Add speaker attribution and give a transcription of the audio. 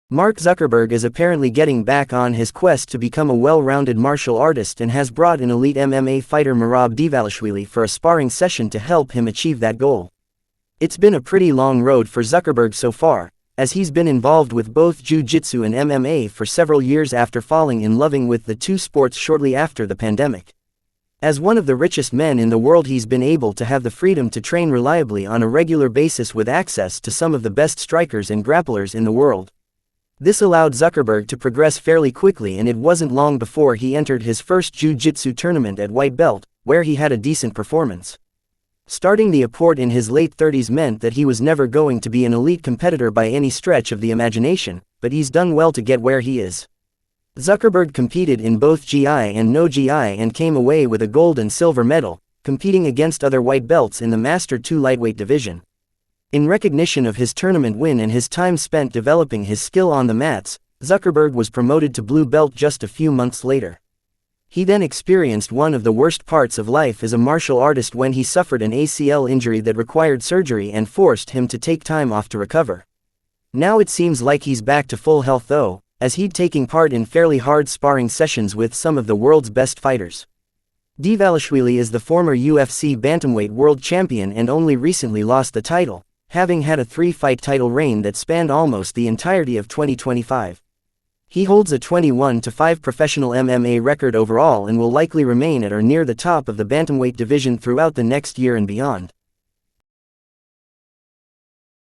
Speaker 1: Mark Zuckerberg is apparently getting back on his quest to become a well-rounded martial artist and has brought in elite MMA fighter Merab Dvalishvili for a sparring session to help him achieve that goal. It's been a pretty long road for Zuckerberg so far, as he's been involved with both Jiu-Jitsu and MMA for several years after falling in love with the two sports shortly after the pandemic. As one of the richest men in the world, he's been able to have the freedom to train reliably on a regular basis with access to some of the best strikers and grapplers in the world. This allowed Zuckerberg to progress fairly quickly, and it wasn't long before he entered his first Jiu-Jitsu tournament at white belt, where he had a decent performance. Starting the aport in his late 30s meant that he was never going to be an elite competitor by any stretch of the imagination, but he's done well to get where he is. Zuckerberg competed in both GI and no GI and came away with a gold and silver medal, competing against other white belts in the Master 2 lightweight division. In recognition of his tournament win and his time spent developing his skill on the mats, Zuckerberg was promoted to blue belt just a few months later. He then experienced one of the worst parts of life as a martial artist when he suffered an ACL injury that required surgery and forced him to take time off to recover. Now it seems like he's back to full health though, as he'd taking part in fairly hard sparring sessions with some of the world's best fighters. Dvalishvili is the former UFC bantamweight world champion and only recently lost the title, having had a 3-fight title reign that spanned almost the entirety of 2025. He holds a 21-5 professional MMA record overall and will likely remain at or near the top of the bantamweight division throughout the next year and beyond.